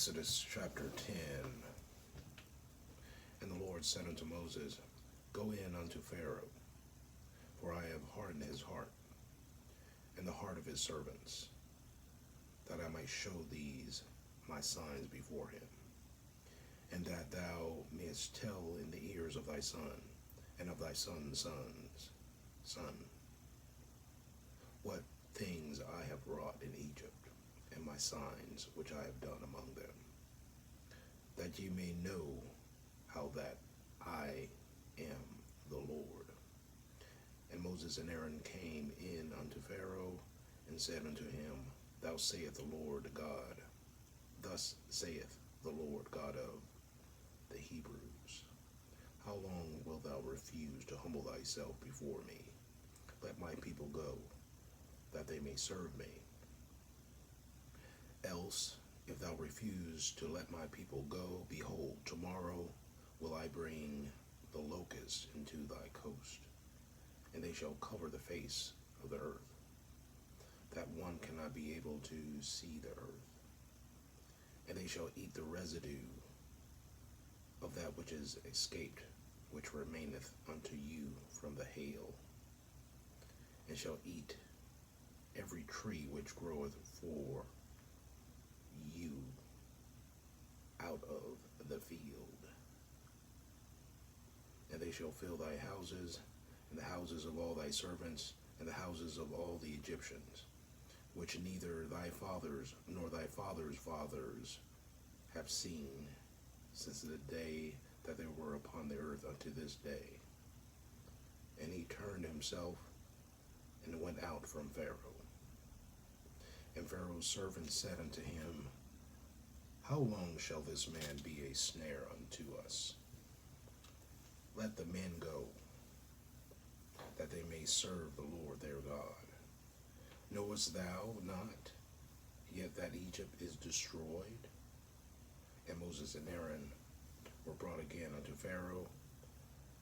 Exodus chapter 10. And the Lord said unto Moses, Go in unto Pharaoh, for I have hardened his heart, and the heart of his servants, that I might show these my signs before him, and that thou mayest tell in the ears of thy son, and of thy son's son, what things I have wrought in Egypt, and my signs which I have done among them, that ye may know how that I am the Lord. And Moses and Aaron came in unto Pharaoh, and said unto him, Thus saith the Lord God, thus saith the Lord God of the Hebrews, how long wilt thou refuse to humble thyself before me? Let my people go, that they may serve me. Else, if thou refuse to let my people go, behold, tomorrow will I bring the locusts into thy coast, and they shall cover the face of the earth, that one cannot be able to see the earth. And they shall eat the residue of that which is escaped, which remaineth unto you from the hail, and shall eat every tree which groweth for you out of the field. And they shall fill thy houses, and the houses of all thy servants, and the houses of all the Egyptians, which neither thy fathers nor thy fathers' fathers have seen since the day that they were upon the earth unto this day. And he turned himself and went out from Pharaoh. And Pharaoh's servants said unto him, How long shall this man be a snare unto us? Let the men go, that they may serve the Lord their God. Knowest thou not yet that Egypt is destroyed? And Moses and Aaron were brought again unto Pharaoh,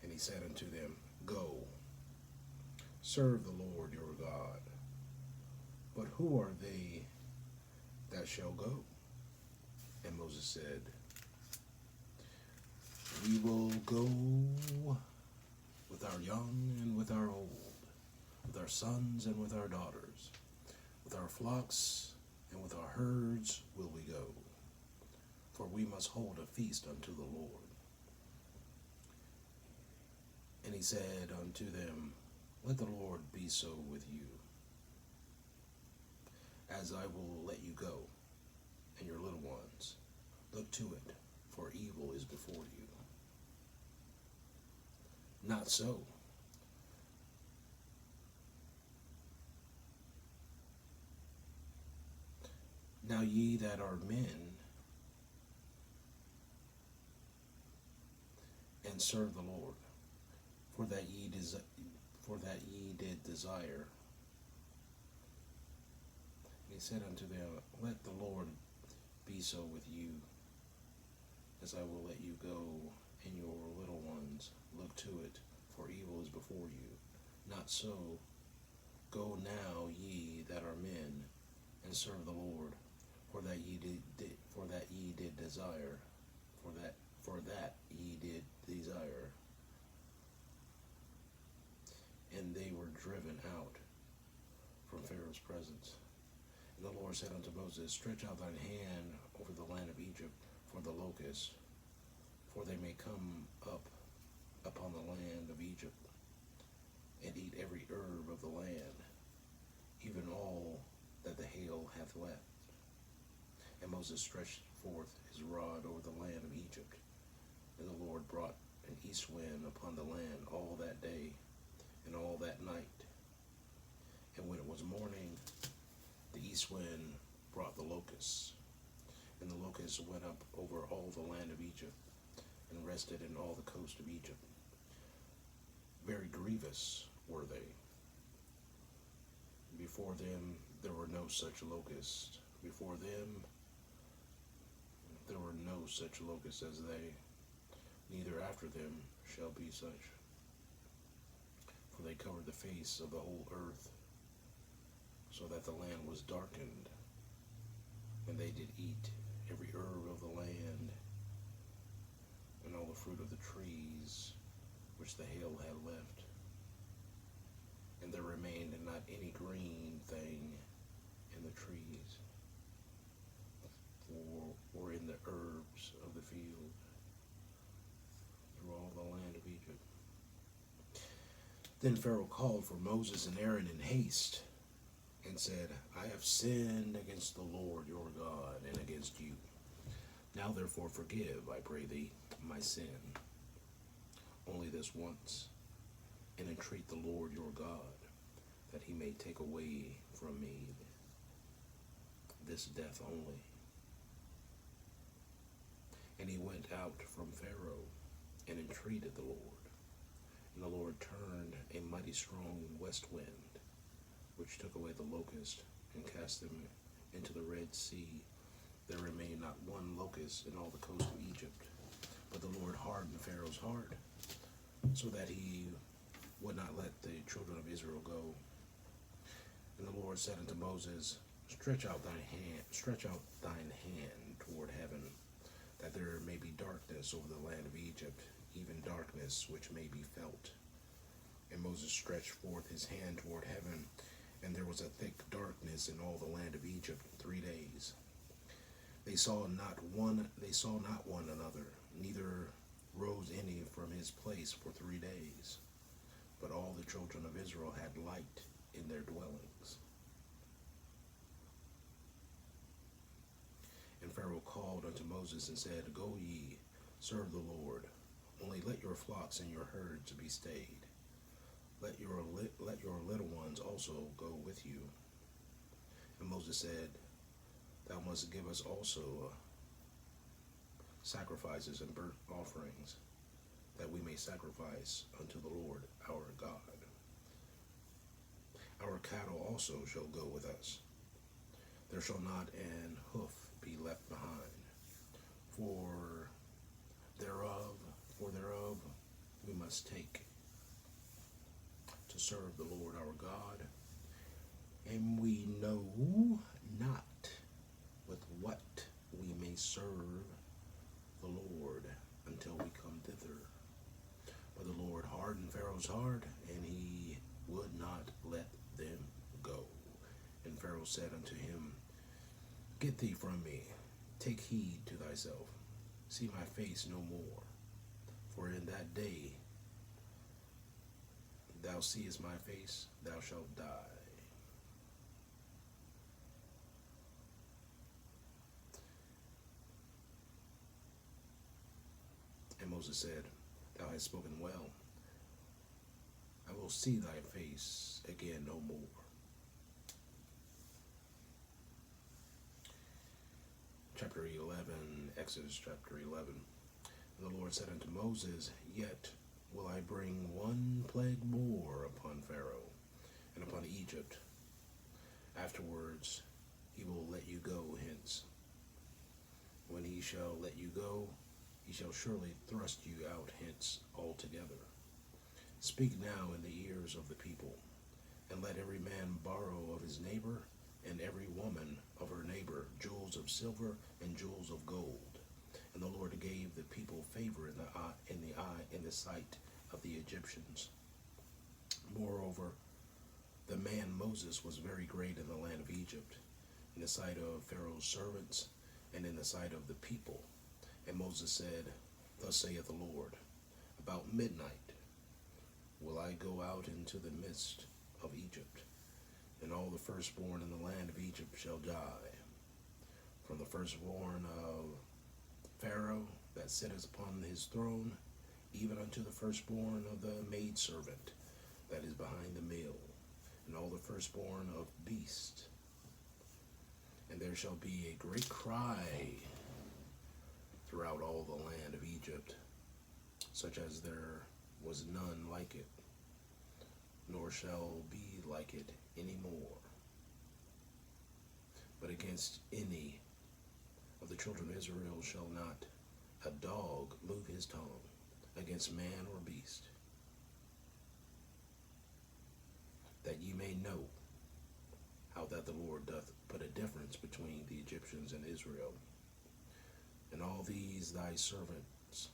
and he said unto them, Go, serve the Lord your God. But who are they that shall go? And Moses said, We will go with our young and with our old, with our sons and with our daughters, with our flocks and with our herds will we go, for we must hold a feast unto the Lord. And he said unto them, Let the Lord be so with you, as I will let you go, and your little ones. Look to it, for evil is before you. Not so. Now ye that are men, and serve the Lord, for that ye did desire. He said unto them, Let the Lord be so with you, as I will let you go, and your little ones. Look to it, for evil is before you. Not so. Go now, ye that are men, and serve the Lord, for that ye did desire, for that ye did desire. And they were driven out from Pharaoh's presence. And the Lord said unto Moses, Stretch out thine hand over the land of Egypt for the locusts, for they may come up upon the land of Egypt, and eat every herb of the land, even all that the hail hath left. And Moses stretched forth his rod over the land of Egypt, and the Lord brought an east wind upon the land all that day and all that night. And when it was morning, the east wind brought the locusts, and the locusts went up over all the land of Egypt, and rested in all the coast of Egypt. Very grievous were they. Before them there were no such locusts. Before them there were no such locusts as they, neither after them shall be such. For they covered the face of the whole earth, so that the land was darkened, and they did eat every herb of the land, and all the fruit of the trees which the hail had left. And there remained not any green thing in the trees, or in the herbs of the field, through all the land of Egypt. Then Pharaoh called for Moses and Aaron in haste, and said, I have sinned against the Lord your God, and against you. Now therefore forgive, I pray thee, my sin, only this once, and entreat the Lord your God, that he may take away from me this death only. And he went out from Pharaoh, and entreated the Lord. And the Lord turned a mighty strong west wind, which took away the locust, and cast them into the Red Sea. There remained not one locust in all the coast of Egypt. But the Lord hardened Pharaoh's heart, so that he would not let the children of Israel go. And the Lord said unto Moses, Stretch out thine hand toward heaven, that there may be darkness over the land of Egypt, even darkness which may be felt. And Moses stretched forth his hand toward heaven, and there was a thick darkness in all the land of Egypt 3 days. They saw not one another, neither rose any from his place for 3 days. But all the children of Israel had light in their dwellings. And Pharaoh called unto Moses and said, Go ye, serve the Lord. Only let your flocks and your herds be stayed. Let your little ones also go with you. And Moses said, Thou must give us also sacrifices and burnt offerings, that we may sacrifice unto the Lord our God. Our cattle also shall go with us. There shall not an hoof be left behind. For thereof we must take to serve the Lord our God. And we know not with what we may serve the Lord until we come thither. But the Lord hardened Pharaoh's heart, and he would not let them go. And Pharaoh said unto him, Get thee from me, take heed to thyself, see my face no more. For in that day thou seest my face, thou shalt die. And Moses said, Thou hast spoken well. I will see thy face again no more. Chapter 11, Exodus chapter 11. And the Lord said unto Moses, Yet will I bring one plague more upon Pharaoh and upon Egypt. Afterwards he will let you go hence. When he shall let you go, he shall surely thrust you out hence altogether. Speak now in the ears of the people, and let every man borrow of his neighbor, and every woman of her neighbor, jewels of silver and jewels of gold. And the Lord gave the people favor in the sight of the Egyptians. Moreover, the man Moses was very great in the land of Egypt, in the sight of Pharaoh's servants, and in the sight of the people. And Moses said, Thus saith the Lord, About midnight will I go out into the midst of Egypt, and all the firstborn in the land of Egypt shall die, from the firstborn of Pharaoh that sitteth upon his throne, even unto the firstborn of the maidservant that is behind the mill, and all the firstborn of beast. And there shall be a great cry throughout all the land of Egypt, such as there was none like it, nor shall be like it any more. But against any of the children of Israel shall not a dog move his tongue against man or beast, that ye may know how that the Lord doth put a difference between the Egyptians and Israel. And all these thy servants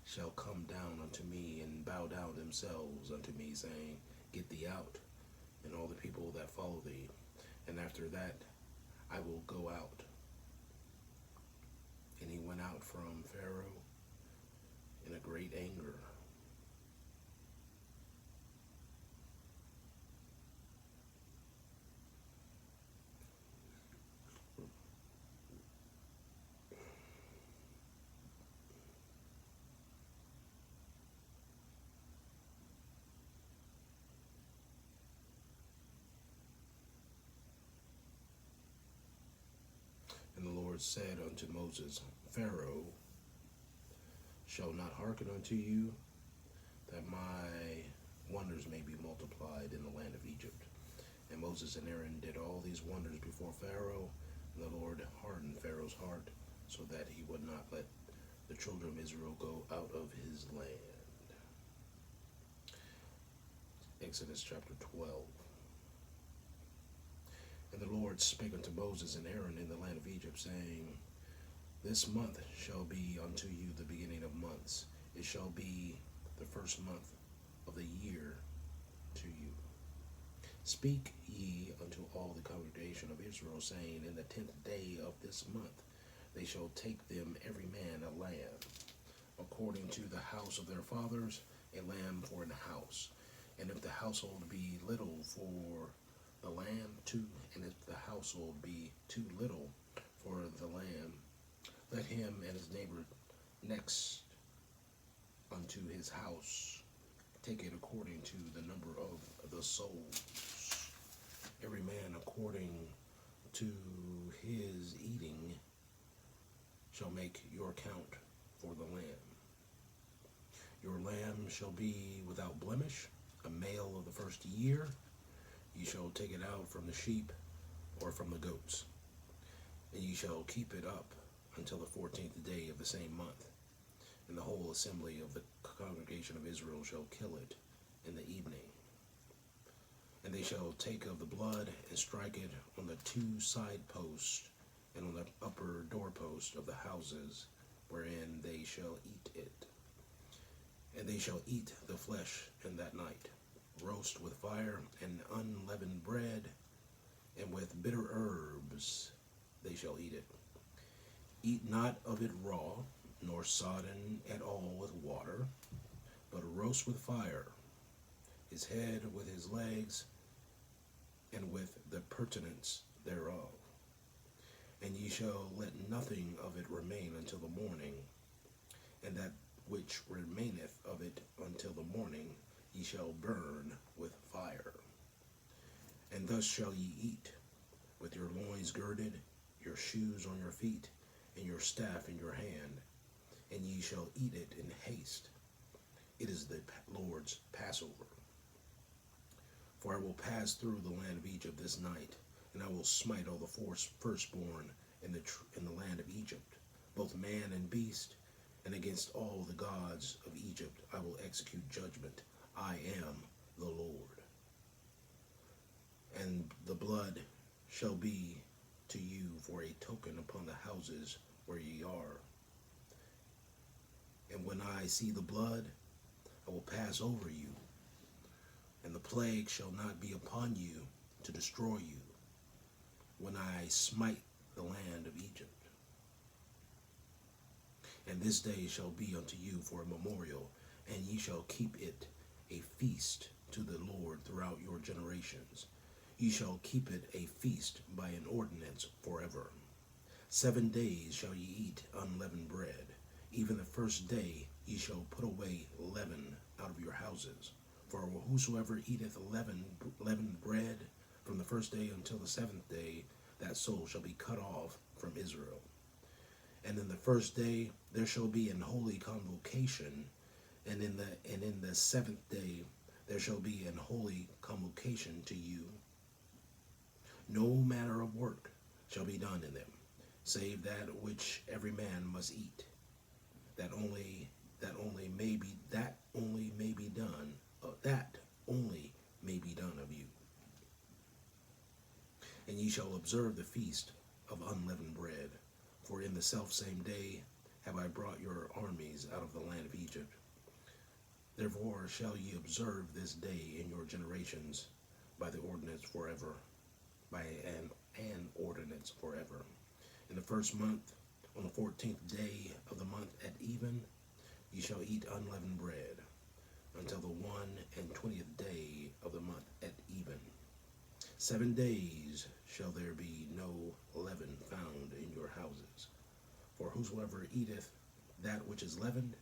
shall come down unto me and bow down themselves unto me, saying, Get thee out, and all the people that follow thee. And after that I will go out. And he went out from Pharaoh in a great anger. And the Lord said unto Moses, Pharaoh shall not hearken unto you, that my wonders may be multiplied in the land of Egypt. And Moses and Aaron did all these wonders before Pharaoh, and the Lord hardened Pharaoh's heart, so that he would not let the children of Israel go out of his land. Exodus chapter 12. And the Lord spake unto Moses and Aaron in the land of Egypt, saying, This month shall be unto you the beginning of months. It shall be the first month of the year to you. Speak ye unto all the congregation of Israel, saying, In the 10th day of this month they shall take them every man a lamb, according to the house of their fathers, a lamb for an house. And if the household be little for the lamb, two, and if the household be too little for the lamb, let him and his neighbor next unto his house take it according to the number of the souls, every man according to his eating shall make your count for the lamb. Your lamb shall be without blemish, a male of the first year. Ye shall take it out from the sheep or from the goats, and ye shall keep it up until the 14th day of the same month. And the whole assembly of the congregation of Israel shall kill it in the evening. And they shall take of the blood and strike it on the two side posts and on the upper doorpost of the houses wherein they shall eat it. And they shall eat the flesh in that night, roast with fire and unleavened bread, and with bitter herbs they shall eat it. Eat not of it raw, nor sodden at all with water, but roast with fire, his head with his legs, and with the purtenance thereof. And ye shall let nothing of it remain until the morning, and that which remaineth of it until the morning ye shall burn with fire. And thus shall ye eat, with your loins girded, your shoes on your feet, and your staff in your hand, and ye shall eat it in haste. It is the Lord's Passover. For I will pass through the land of Egypt this night, and I will smite all the firstborn in the land of Egypt, both man and beast, and against all the gods of Egypt I will execute judgment. I am the Lord. And the blood shall be to you for a token upon the houses where ye are. And when I see the blood, I will pass over you, and the plague shall not be upon you to destroy you, when I smite the land of Egypt. And this day shall be unto you for a memorial, and ye shall keep it a feast to the Lord throughout your generations. Ye shall keep it a feast by an ordinance forever. 7 days shall ye eat unleavened bread. Even the first day ye shall put away leaven out of your houses. For whosoever eateth leavened bread from the first day until the 7th day, that soul shall be cut off from Israel. And in the first day there shall be an holy convocation, and in the 7th day there shall be an holy convocation to you. No manner of work shall be done in them, save that which every man must eat. That only may be done of you. And ye shall observe the feast of unleavened bread, For in the selfsame day have I brought your armies out of the land of Egypt. Therefore shall ye observe this day in your generations by the ordinance forever, by an ordinance forever. In the first month, on the 14th day of the month at even, ye shall eat unleavened bread, until the 21st day of the month at even. 7 days shall there be no leaven found in your houses. For whosoever eateth that which is leavened,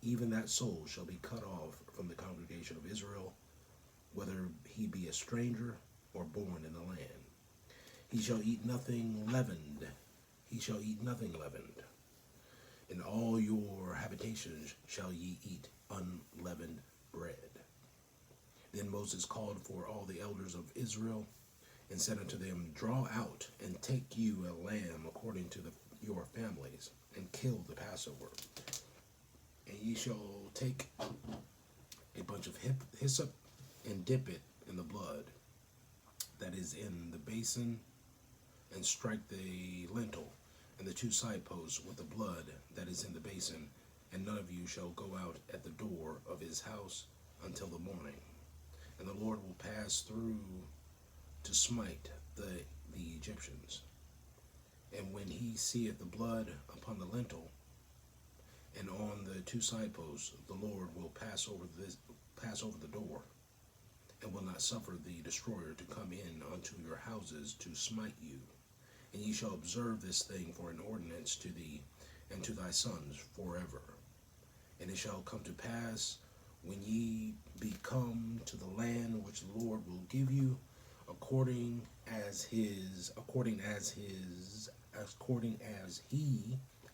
even that soul shall be cut off from the congregation of Israel, whether he be a stranger or born in the land. He shall eat nothing leavened. He shall eat nothing leavened. In all your habitations shall ye eat unleavened bread. Then Moses called for all the elders of Israel, and said unto them, Draw out, and take you a lamb according to your families, and kill the Passover. And ye shall take a bunch of hyssop, and dip it in the blood that is in the basin, and strike the lintel and the 2 side posts with the blood that is in the basin, and none of you shall go out at the door of his house until the morning. And the Lord will pass through to smite the Egyptians. And when he seeth the blood upon the lintel and on the 2 side posts, the Lord will pass over the door, and will not suffer the destroyer to come in unto your houses to smite you. And ye shall observe this thing for an ordinance to thee and to thy sons forever. And it shall come to pass, when ye be come to the land which the Lord will give you, according as he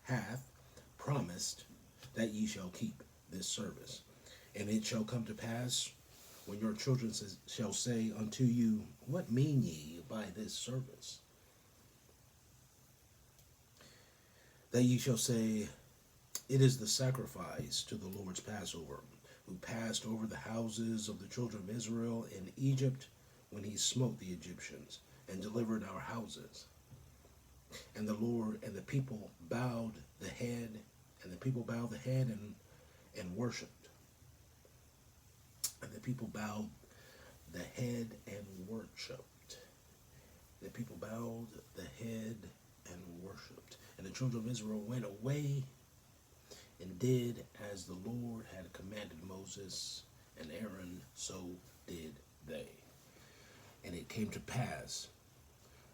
hath promised, that ye shall keep this service. And it shall come to pass, when your children shall say unto you, What mean ye by this service? That ye shall say, It is the sacrifice to the Lord's Passover, who passed over the houses of the children of Israel in Egypt, when he smote the Egyptians, and delivered our houses. And the Lord and the people bowed the head, and worshipped. And the people bowed the head and worshipped. The people bowed the head and worshipped. And the children of Israel went away and did as the Lord had commanded Moses and Aaron, so did they. And it came to pass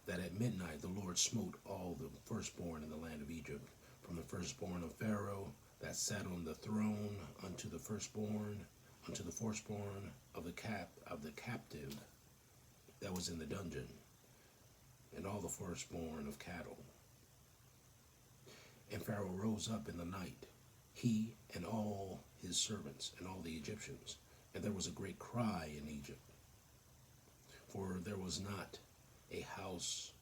that at midnight the Lord smote all the firstborn in the land of Egypt, from the firstborn of Pharaoh that sat on the throne unto the firstborn, unto the firstborn of the captive that was in the dungeon, and all the firstborn of cattle. And Pharaoh rose up in the night, he and all his servants and all the Egyptians, and there was a great cry in Egypt, for there was not a house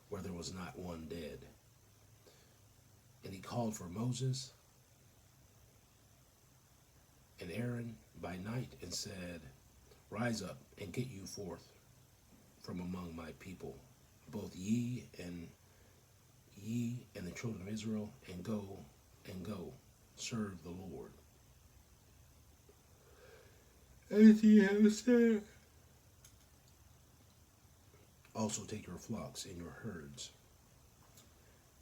where there was not one dead. And he called for Moses and Aaron by night, and said, Rise up and get you forth from among my people, both ye and the children of Israel, and go, serve the Lord. As ye have said. Also take your flocks and your herds,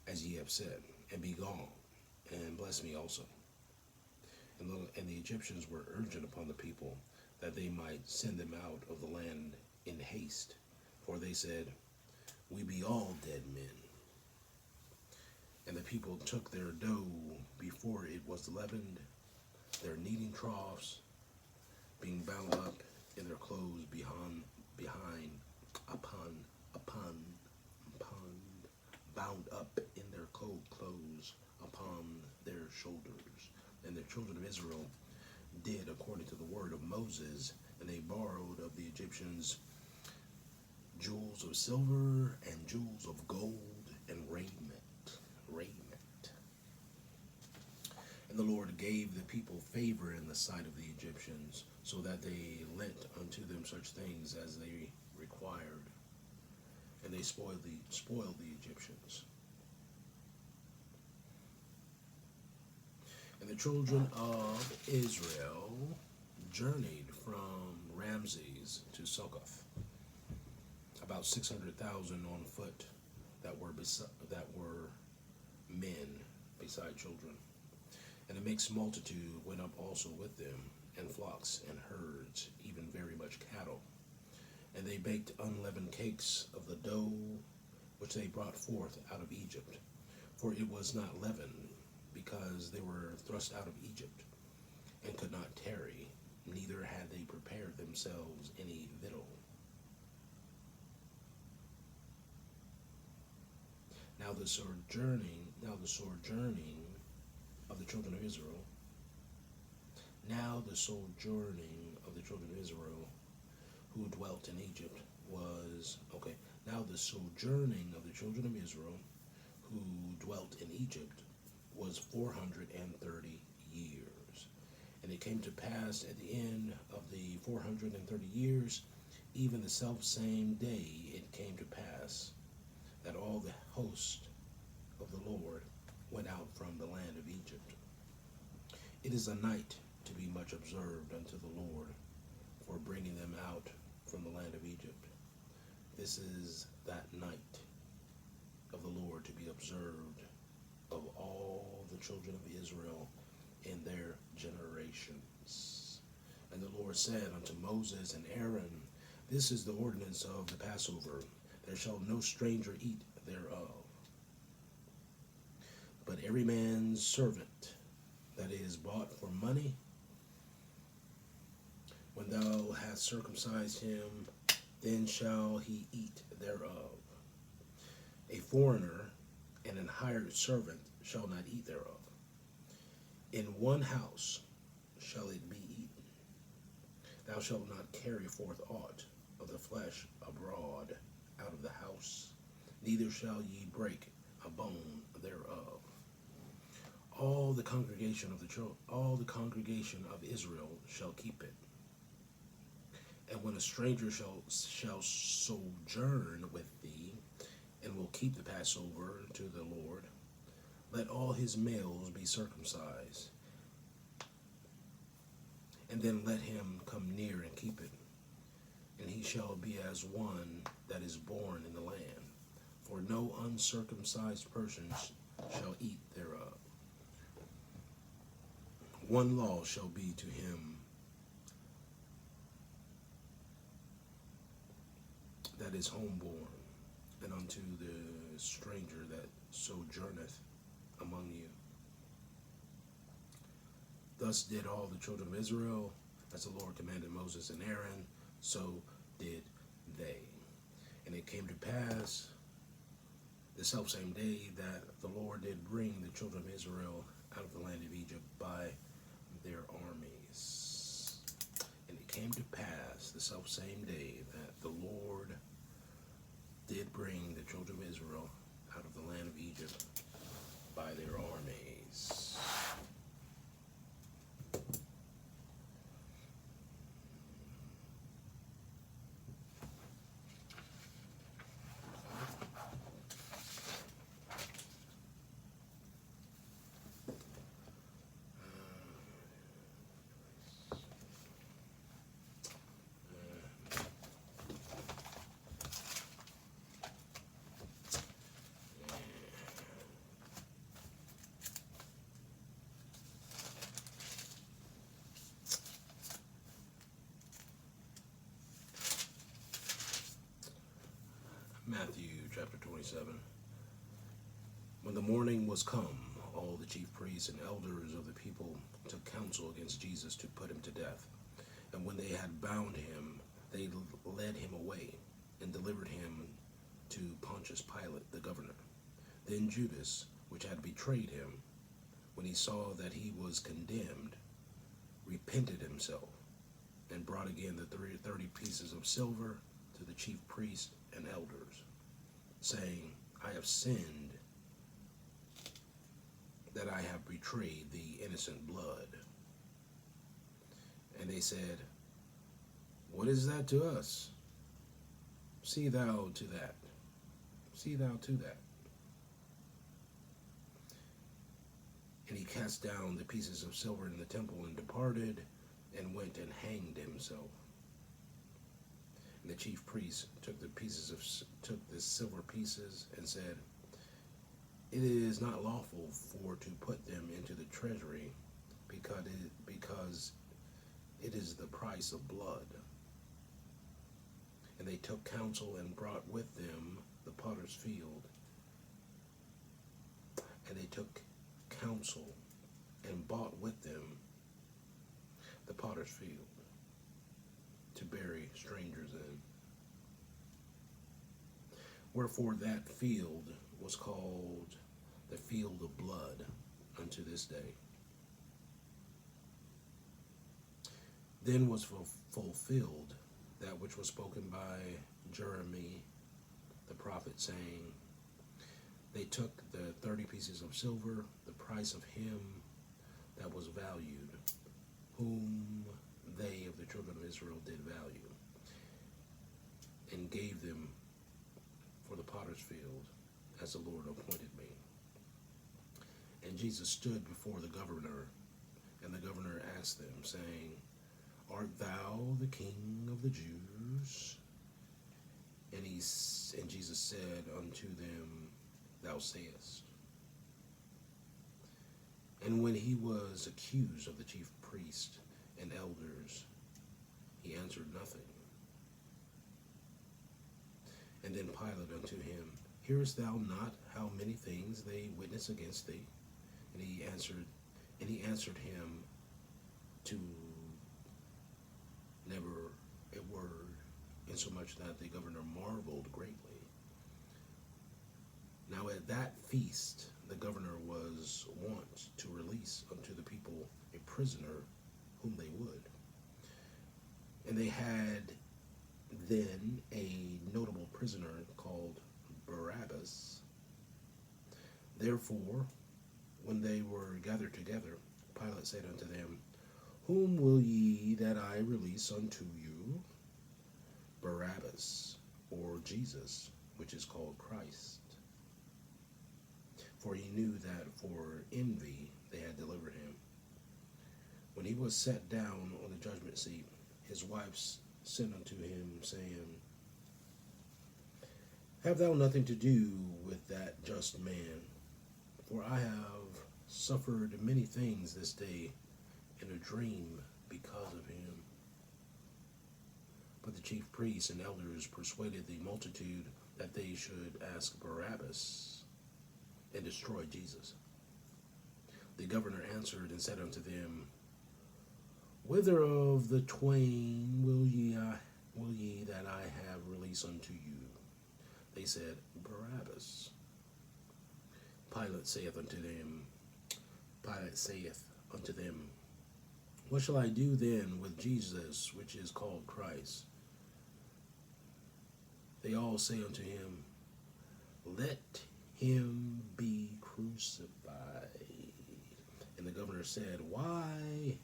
as ye have said, and be gone, and bless me also. And the Egyptians were urgent upon the people, that they might send them out of the land in haste. For they said, We be all dead men. And the people took their dough before it was leavened, their kneading troughs, being bound up in their clothes bound up in their clothes upon their shoulders. And the children of Israel did according to the word of Moses, and they borrowed of the Egyptians jewels of silver and jewels of gold and raiment. And the Lord gave the people favor in the sight of the Egyptians, so that they lent unto them such things as they required, and they spoiled the Egyptians. And the children of Israel journeyed from Ramses to Succoth, about 600,000 on foot that were men beside children. And a mixed multitude went up also with them, and flocks and herds, even very much cattle. And they baked unleavened cakes of the dough which they brought forth out of Egypt. For it was not leavened, because they were thrust out of Egypt, and could not tarry, neither had they prepared themselves any victual. Now the sojourning of the children of Israel, who dwelt in Egypt was, now the sojourning of the children of Israel who dwelt in Egypt was 430 years. And it came to pass at the end of the 430 years, even the selfsame day it came to pass, that all the host of the Lord went out from the land of Egypt. It is a night to be much observed unto the Lord for bringing them out from the land of Egypt. This is that night of the Lord to be observed of all the children of Israel in their generations. And the Lord said unto Moses and Aaron, this is the ordinance of the Passover. There shall no stranger eat thereof. But every man's servant that is bought for money, when thou hast circumcised him, then shall he eat thereof. A foreigner and an hired servant shall not eat thereof. In one house shall it be eaten. Thou shalt not carry forth aught of the flesh abroad out of the house, neither shall ye break a bone thereof. All the congregation of Israel shall keep it. And when a stranger shall sojourn with thee, and will keep the Passover to the Lord, let all his males be circumcised, and then let him come near and keep it. And he shall be as one that is born in the land, for no uncircumcised person shall eat thereof. One law shall be to him that is homeborn, and unto the stranger that sojourneth among you. Thus did all the children of Israel, as the Lord commanded Moses and Aaron, so did they. And it came to pass the selfsame day that the Lord did bring the children of Israel out of the land of Egypt by their armies. And it came to pass the selfsame day that the Lord did bring the children of Israel out of the land of Egypt by their armies. Matthew chapter 27. When the morning was come, all the chief priests and elders of the people took counsel against Jesus to put him to death. And when they had bound him, they led him away and delivered him to Pontius Pilate, the governor. Then Judas, which had betrayed him, when he saw that he was condemned, repented himself, and brought again the 30 pieces of silver to the chief priests and elders, saying, I have sinned that I have betrayed the innocent blood. And they said, what is that to us? See thou to that. See thou to that. And he cast down the pieces of silver in the temple and departed and went and hanged himself. And the chief priests took the silver pieces and said, "It is not lawful for to put them into the treasury, because it is the price of blood." And they took counsel and brought with them the potter's field. And they took counsel and bought with them the potter's field to bury strangers in. Wherefore that field was called the field of blood unto this day. Then was fulfilled that which was spoken by Jeremy the prophet, saying, "They took the 30 pieces of silver, the price of him that was valued, whom they of the children of Israel did value, and gave them for the potter's field, as the Lord appointed me." And Jesus stood before the governor, and the governor asked them, saying, "Art thou the King of the Jews?" And Jesus said unto them, "Thou sayest." And when he was accused of the chief priests and elders, he answered nothing. And then Pilate unto him, "Hearest thou not how many things they witness against thee?" And he answered him to never a word, insomuch that the governor marveled greatly. Now at that feast the governor was wont to release unto the people a prisoner whom they would. And they had then a notable prisoner called Barabbas. Therefore, when they were gathered together, Pilate said unto them, "Whom will ye that I release unto you? Barabbas, or Jesus, which is called Christ?" For he knew that for envy they had delivered him. When he was set down on the judgment seat, his wife sent unto him, saying, "Have thou nothing to do with that just man? For I have suffered many things this day in a dream because of him." But the chief priests and elders persuaded the multitude that they should ask Barabbas and destroy Jesus. The governor answered and said unto them, "Whither of the twain will ye that I have release unto you?" They said, "Barabbas." Pilate saith unto them, "What shall I do then with Jesus, which is called Christ?" They all say unto him, "Let him be crucified." And the governor said, Why?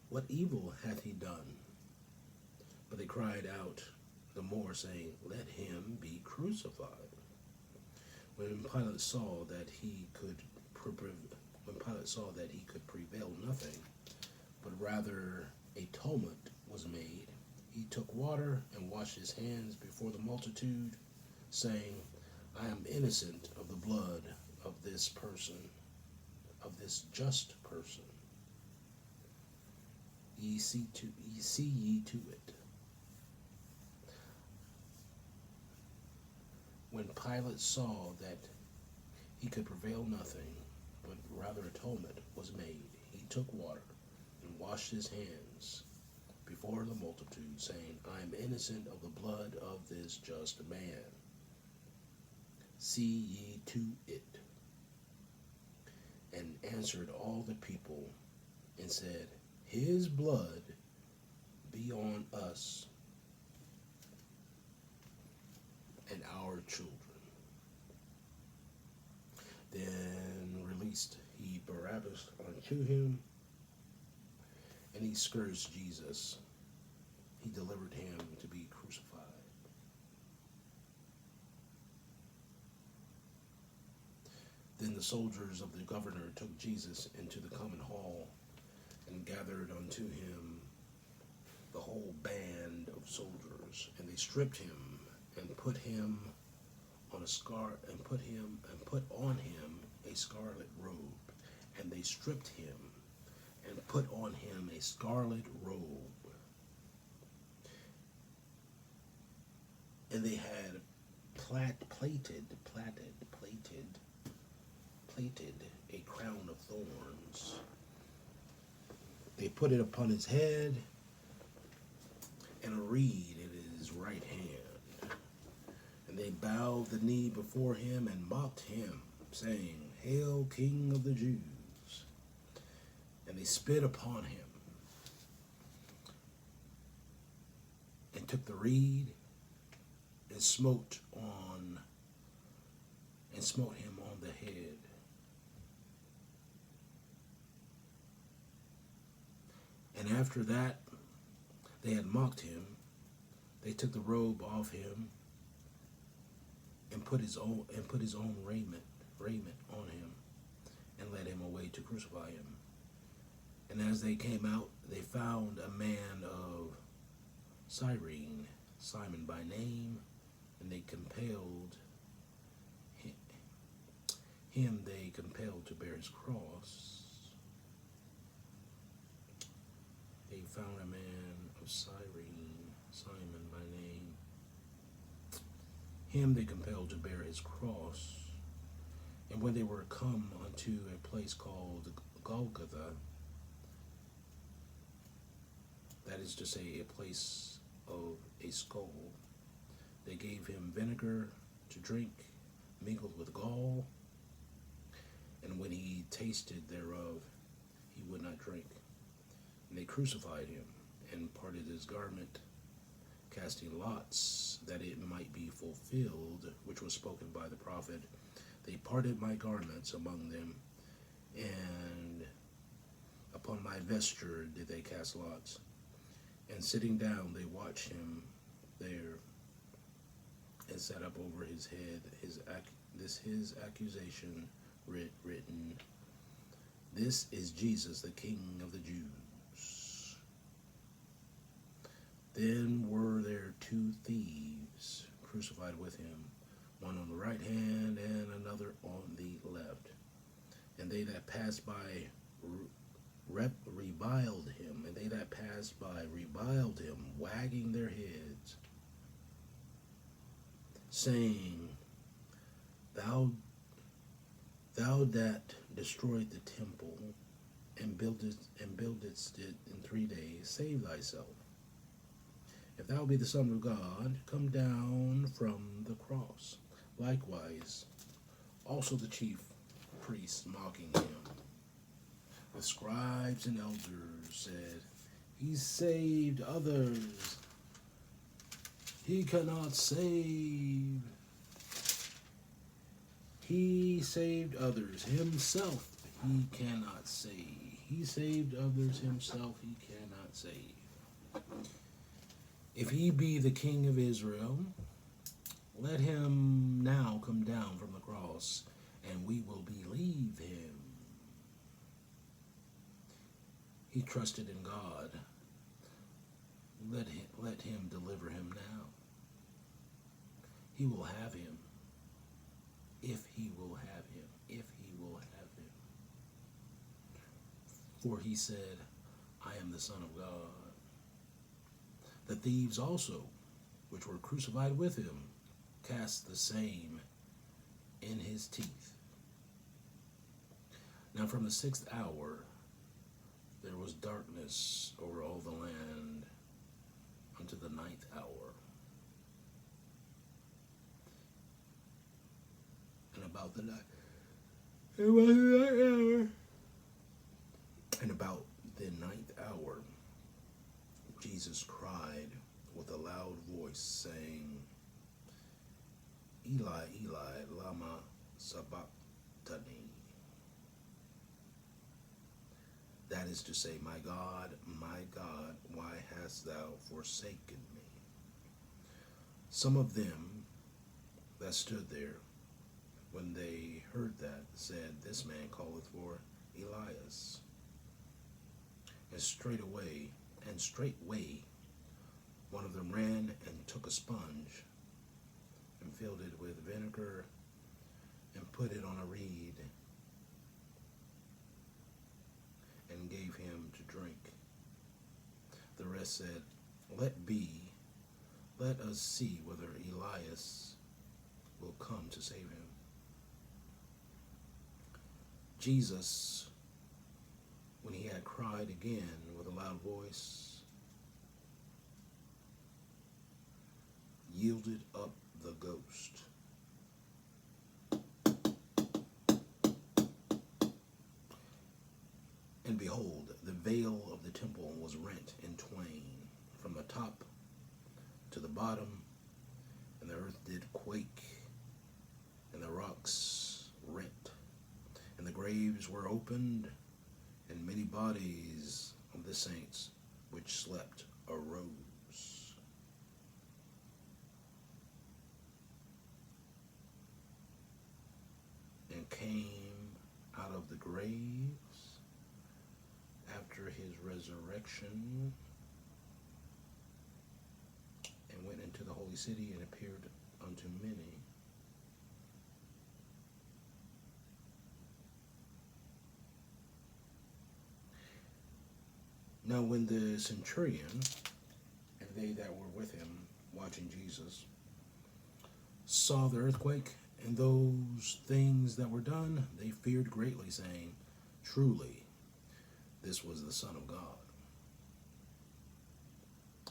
What evil hath he done?" But they cried out the more, saying, "Let him be crucified." When Pilate saw that he could prevail nothing, but rather a tumult was made, he took water and washed his hands before the multitude, saying, "I am innocent of the blood of this person, of this just person. Ye see ye to it." When Pilate saw that he could prevail nothing, but rather a tumult was made, he took water and washed his hands before the multitude, saying, "I am innocent of the blood of this just man. See ye to it." And answered all the people and said, "His blood be on us and our children." Then released he Barabbas unto him, and he scourged Jesus. He delivered him to be crucified. Then the soldiers of the governor took Jesus into the common hall and gathered unto him the whole band of soldiers, and they stripped him and put him on a scar and put on him a scarlet robe, and they stripped him and put on him a scarlet robe, and they had plated a crown of thorns. They put it upon his head, and a reed in his right hand. And they bowed the knee before him and mocked him, saying, Hail, King of the Jews! And they spit upon him, and took the reed, and smote him on the head. And after that they had mocked him, they took the robe off him and put his own raiment on him, and led him away to crucify him. And as they came out, they found a man of Cyrene, Simon by name, and they compelled to bear his cross. They found a man of Cyrene, Simon by name. Him they compelled to bear his cross. And when they were come unto a place called Golgotha, that is to say, a place of a skull, they gave him vinegar to drink, mingled with gall. And when he tasted thereof, he would not drink. And they crucified him, and parted his garment, casting lots, that it might be fulfilled, which was spoken by the prophet. They parted my garments among them, and upon my vesture did they cast lots. And sitting down, they watched him there, and set up over his head his accusation written, This is Jesus, the King of the Jews. Then were there two thieves crucified with him, one on the right hand and another on the left. And they that passed by reviled him, wagging their heads, saying, Thou that destroyed the temple and buildedst it in 3 days, save thyself. If thou be the Son of God, come down from the cross. Likewise, also the chief priests mocking him. The scribes and elders said, He saved others. He cannot save. He saved others. Himself he cannot save. He saved others. Himself he cannot save. If he be the King of Israel, let him now come down from the cross, and we will believe him. He trusted in God. Let him deliver him now. He will have him. If he will have him. If he will have him. For he said, I am the Son of God. The thieves also, which were crucified with him, cast the same in his teeth. Now from the 6th hour there was darkness over all the land unto the 9th hour. And about the ninth hour, Jesus cried with a loud voice, saying, Eli, Eli, lama sabachthani. That is to say, my God, why hast thou forsaken me? Some of them that stood there when they heard that, said, This man calleth for Elias. And straightway one of them ran and took a sponge and filled it with vinegar and put it on a reed and gave him to drink. The rest said, let us see whether Elias will come to save him. Jesus, when he had cried again with a loud voice, yielded up the ghost. And behold, the veil of the temple was rent in twain from the top to the bottom, and the earth did quake, and the rocks rent, and the graves were opened, and many bodies of the saints which slept arose. And came out of the graves after his resurrection, and went into the holy city and appeared unto many. Now when the centurion and they that were with him watching Jesus saw the earthquake and those things that were done, they feared greatly, saying, Truly, this was the Son of God.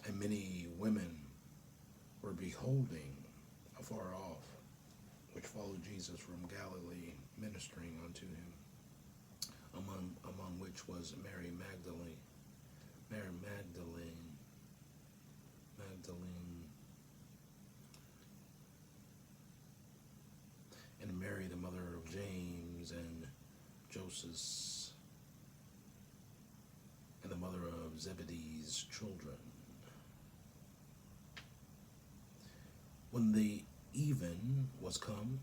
And many women were beholding afar off, which followed Jesus from Galilee, ministering unto him, among which was Mary Magdalene, and Mary, the mother of James and Joseph, and the mother of Zebedee's children. When the even was come,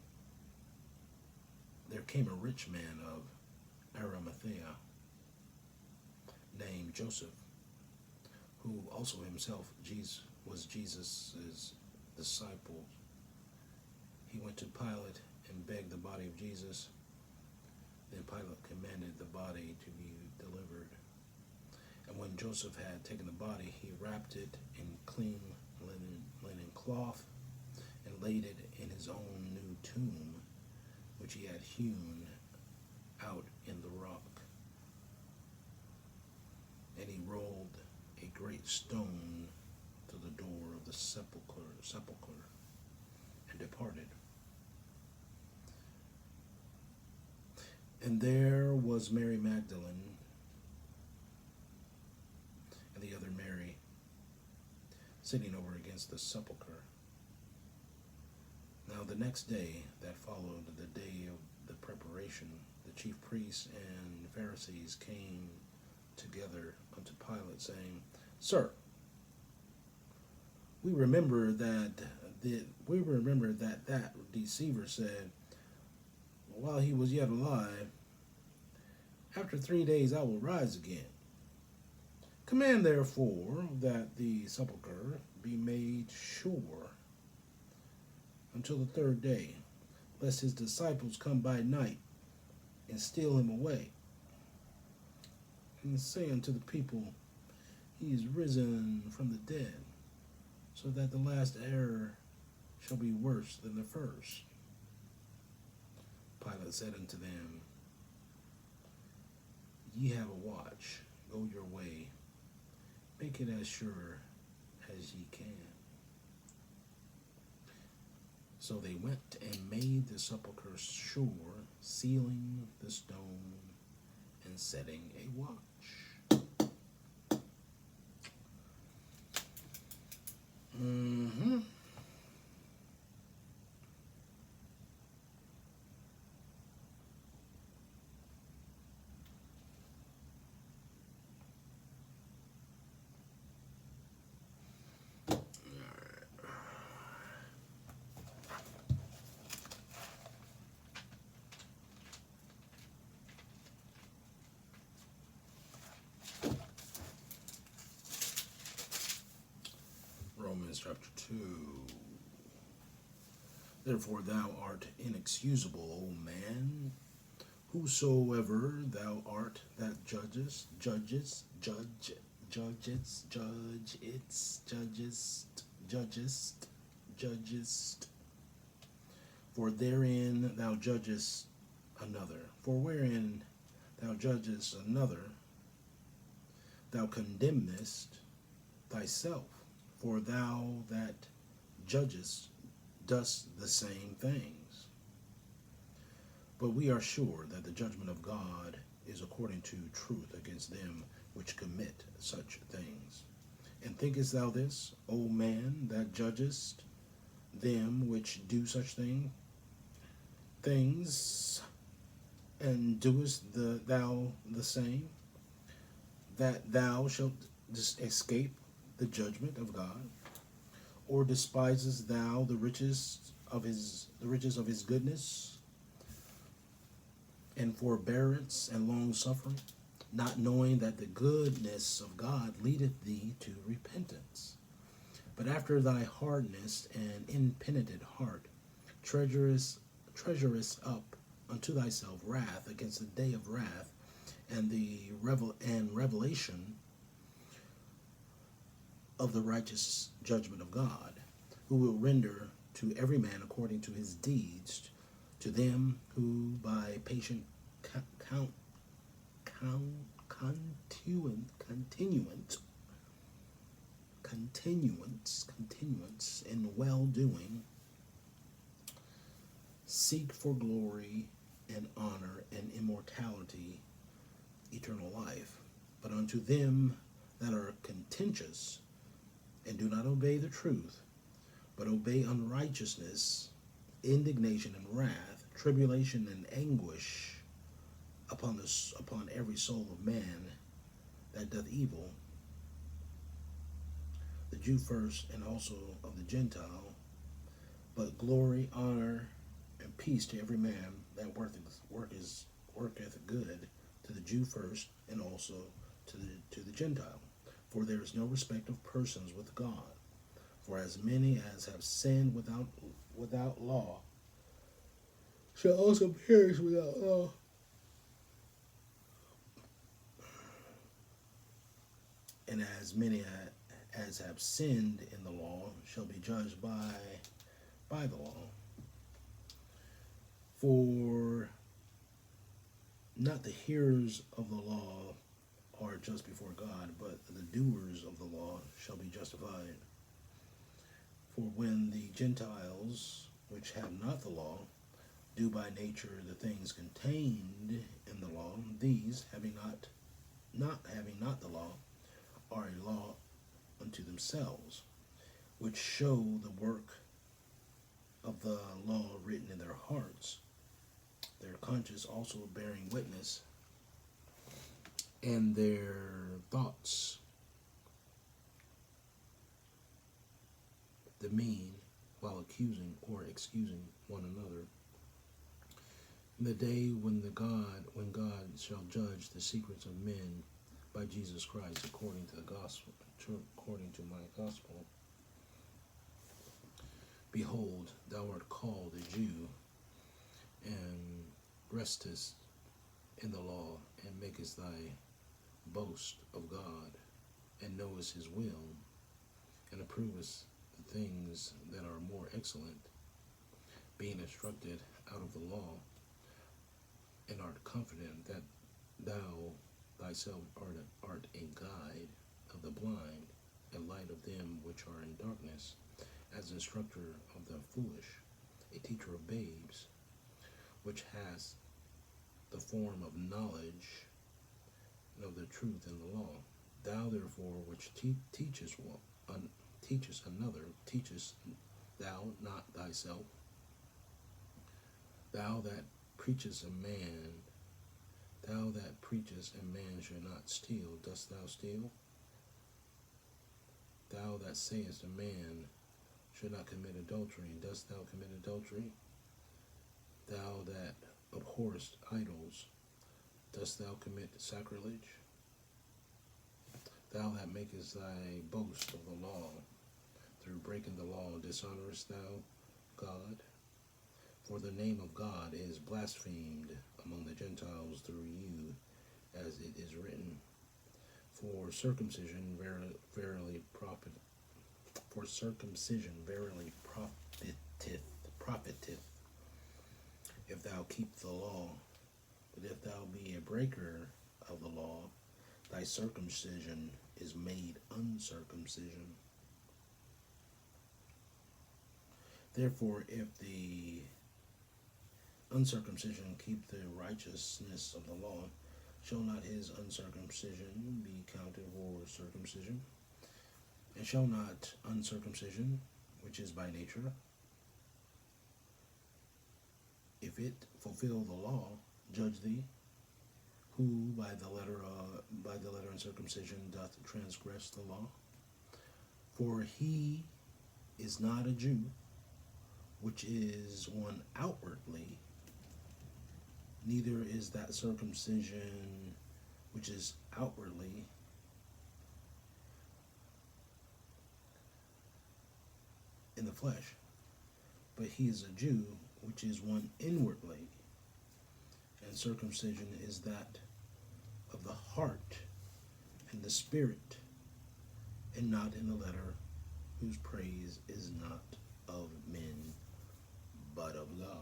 there came a rich man of Arimathea, named Joseph, who also himself was Jesus' disciple. He went to Pilate and begged the body of Jesus. Then Pilate commanded the body to be delivered. And when Joseph had taken the body, he wrapped it in clean linen cloth and laid it in his own new tomb, which he had hewn out in the rock. And he rolled a great stone to the door of the sepulchre, and departed. And there was Mary Magdalene and the other Mary sitting over against the sepulchre. Now the next day that followed the day of the preparation, the chief priests and Pharisees came together unto Pilate, saying, Sir, we remember that deceiver said, while he was yet alive, After 3 days I will rise again. Command therefore that the sepulchre be made sure until the 3rd day, lest his disciples come by night and steal him away, and say unto the people, He is risen from the dead, so that the last error shall be worse than the first. Pilate said unto them, Ye have a watch, go your way, make it as sure as ye can. So they went and made the sepulchre sure, sealing the stone and setting a watch. Mm-hmm. Romans chapter 2. Therefore thou art inexcusable, O man, whosoever thou art that judgest. For therein thou judgest another. For wherein thou judgest another, thou condemnest thyself. For thou that judgest dost the same things. But we are sure that the judgment of God is according to truth against them which commit such things. And thinkest thou this, O man, that judgest them which do such things, and doest thou the same, that thou shalt escape the judgment of God? Or despisest thou the riches of his goodness, and forbearance and long suffering, not knowing that the goodness of God leadeth thee to repentance? But after thy hardness and impenitent heart treasurest up unto thyself wrath against the day of wrath, and the revelation of the righteous judgment of God, who will render to every man according to his deeds, to them who by patient continuance in well-doing seek for glory and honor and immortality, eternal life. But unto them that are contentious, and do not obey the truth, but obey unrighteousness, indignation and wrath, tribulation and anguish upon every soul of man that doth evil, the Jew first, and also of the Gentile. But glory, honor, and peace to every man that worketh good, to the Jew first, and also to the Gentile. For there is no respect of persons with God. For as many as have sinned without law shall also perish without law. And as many as have sinned in the law shall be judged by the law. For not the hearers of the law are just before God, but the doers of the law shall be justified. For when the Gentiles, which have not the law, do by nature the things contained in the law, these, having not the law, are a law unto themselves, which show the work of the law written in their hearts, their conscience also bearing witness, and their thoughts demean while accusing or excusing one another. In the day when God shall judge the secrets of men by Jesus Christ according to my gospel. Behold, thou art called a Jew, and restest in the law, and makest thy boast of God, and knowest his will, and approvest the things that are more excellent, being instructed out of the law, and art confident that thou thyself art a guide of the blind, a light of them which are in darkness, as instructor of the foolish, a teacher of babes, which has the form of knowledge and of the truth in the law. Thou therefore which teachest another, teachest thou not thyself? Thou that preachest a man should not steal, dost thou steal? Thou that sayest a man should not commit adultery, dost thou commit adultery? Thou that abhorrest idols, dost thou commit sacrilege? Thou that makest thy boast of the law, through breaking the law dishonorest thou God? For the name of God is blasphemed among the Gentiles through you, as it is written, For circumcision verily profiteth, if thou keep the law. But if thou be a breaker of the law, thy circumcision is made uncircumcision. Therefore, if the uncircumcision keep the righteousness of the law, shall not his uncircumcision be counted for circumcision? And shall not uncircumcision, which is by nature, if it fulfill the law, judge thee, who by the letter uncircumcision doth transgress the law? For he is not a Jew, which is one outwardly, neither is that circumcision which is outwardly, in the flesh, but he is a Jew, which is one inwardly, and circumcision is that of the heart and the spirit, and not in the letter, whose praise is not of men, but of God.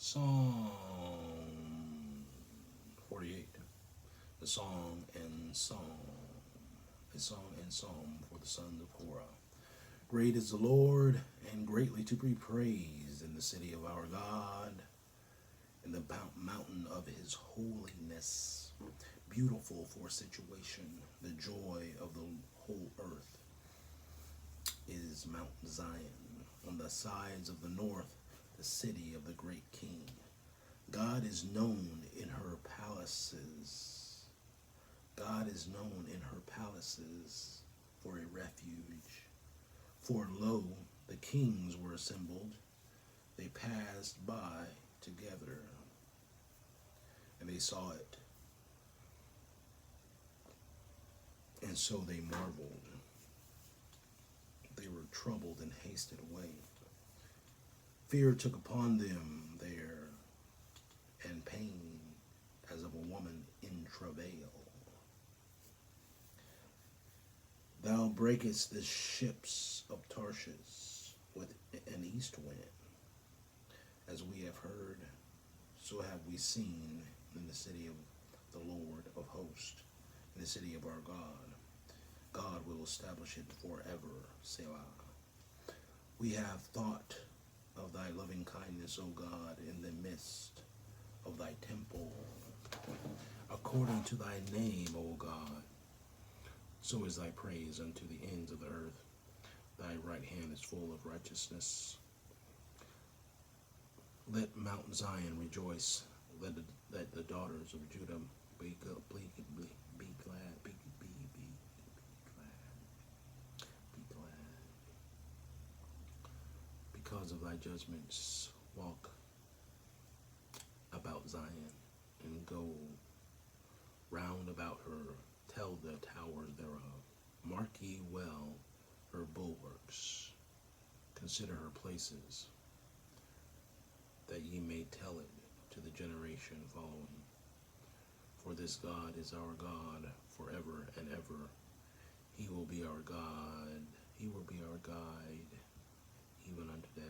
Psalm 48, the song and psalm, a song and psalm for the sons of Korah. Great is the Lord, and greatly to be praised in the city of our God, in the mountain of his holiness. Beautiful for situation, the joy of the whole earth is Mount Zion, on the sides of the north, the city of the great king. God is known in her palaces. God is known in her palaces for a refuge. For lo, the kings were assembled. They passed by together, and they saw it. And so they marveled. They were troubled and hasted away. Fear took upon them there, and pain as of a woman in travail. Thou breakest the ships of Tarshish with an east wind. As we have heard, so have we seen in the city of the Lord of hosts, in the city of our God. God will establish it forever, Selah. We have thought of thy loving kindness, O God, in the midst of thy temple. According to thy name, O God, so is thy praise unto the ends of the earth. Thy right hand is full of righteousness. Let Mount Zion rejoice. Let the daughters of Judah be glad. Be glad. Because of thy judgments, walk about Zion, and go round about her. Tell the towers thereof. Mark ye well her bulwarks. Consider her places, that ye may tell it to the generation following. For this God is our God forever and ever. He will be our God. He will be our guide, even unto death.